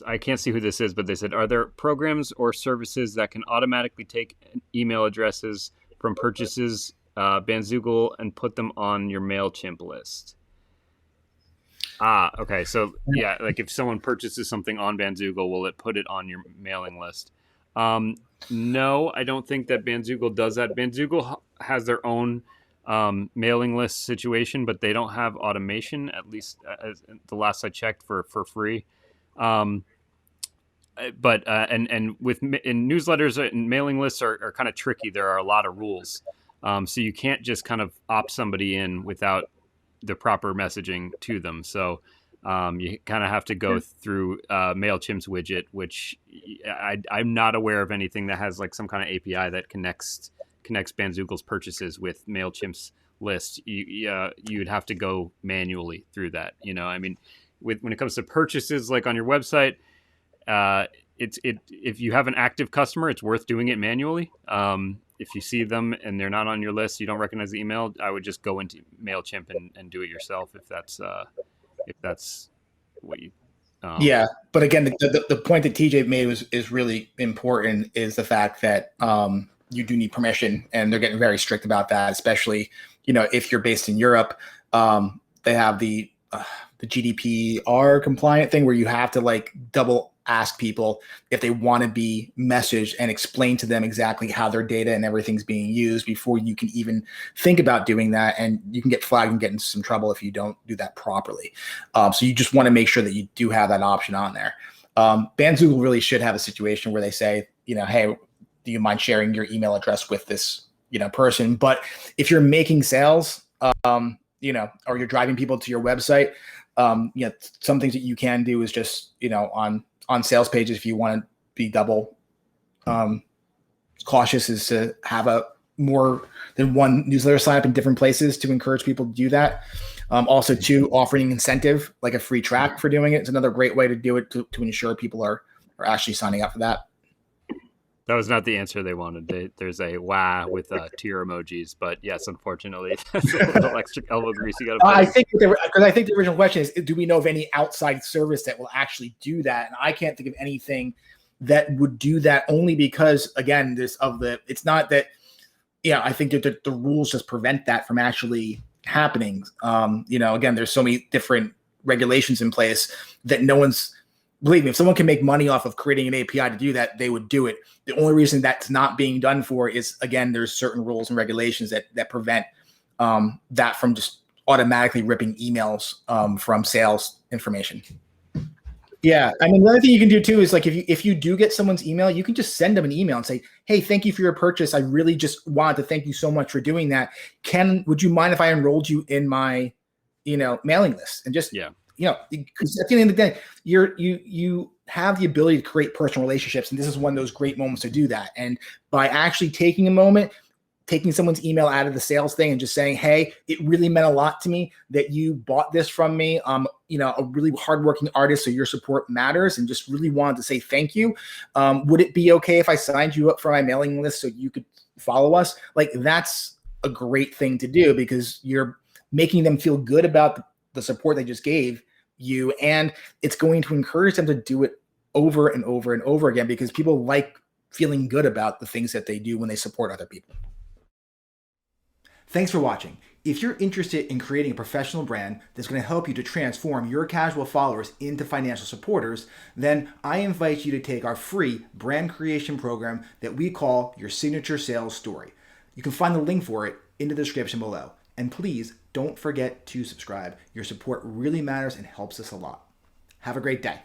I can't see who this is, but they said, are there programs or services that can automatically take email addresses from purchases, Bandzoogle, and put them on your MailChimp list? Ah, okay. So yeah, like if someone purchases something on Bandzoogle, will it put it on your mailing list? Um, no, I don't think that Bandzoogle does that. Bandzoogle has their own mailing list situation, but they don't have automation. At least as the last I checked, for free. Um, but and with in newsletters and mailing lists are kind of tricky. There are a lot of rules, so you can't just kind of opt somebody in without the proper messaging to them. So you kind of have to go through MailChimp's widget, which I'm not aware of anything that has like some kind of API that connects Bandzoogle's purchases with MailChimp's list. You'd have to go manually through that. I mean, when it comes to purchases, like on your website, if you have an active customer, it's worth doing it manually. If you see them and they're not on your list, you don't recognize the email, I would just go into MailChimp and do it yourself if that's what you. Yeah, but again, the point that TJ made is really important. Is the fact that you do need permission, and they're getting very strict about that. Especially, if you're based in Europe, they have the GDPR compliant thing where you have to like double ask people if they want to be messaged and explain to them exactly how their data and everything's being used before you can even think about doing that. And you can get flagged and get into some trouble if you don't do that properly. So you just want to make sure that you do have that option on there. Bandzoogle really should have a situation where they say, hey, do you mind sharing your email address with this, person? But if you're making sales, or you're driving people to your website, some things that you can do is just, on sales pages, if you want to be double cautious, is to have a more than one newsletter sign up in different places to encourage people to do that. Also, too, offering incentive, like a free track for doing it, is another great way to do it to ensure people are actually signing up for that. That was not the answer they wanted. There's a wah with tear emojis, but yes, unfortunately, that's a little extra elbow grease you got to put. I think the original question is, do we know of any outside service that will actually do that? And I can't think of anything that would do that, only because, again, it's not that. Yeah, I think that the rules just prevent that from actually happening. Again, there's so many different regulations in place that no one's. Believe me, if someone can make money off of creating an API to do that, they would do it. The only reason that's not being done for is, again, there's certain rules and regulations that prevent that from just automatically ripping emails from sales information. Yeah, I mean, the other thing you can do too is, like, if you do get someone's email, you can just send them an email and say, "Hey, thank you for your purchase. I really just wanted to thank you so much for doing that. Would you mind if I enrolled you in my, mailing list?" And just because at the end of the day, you have the ability to create personal relationships, and this is one of those great moments to do that. And by actually taking a moment, taking someone's email out of the sales thing and just saying, "Hey, it really meant a lot to me that you bought this from me. A really hardworking artist, so your support matters, and just really wanted to say thank you. Would it be okay if I signed you up for my mailing list so you could follow us?" Like, that's a great thing to do, because you're making them feel good about the support they just gave you, and it's going to encourage them to do it over and over and over again, because people like feeling good about the things that they do when they support other people. Thanks for watching. If you're interested in creating a professional brand that's going to help you to transform your casual followers into financial supporters, then I invite you to take our free brand creation program that we call Your Signature Sales Story. You can find the link for it in the description below. And please don't forget to subscribe. Your support really matters and helps us a lot. Have a great day.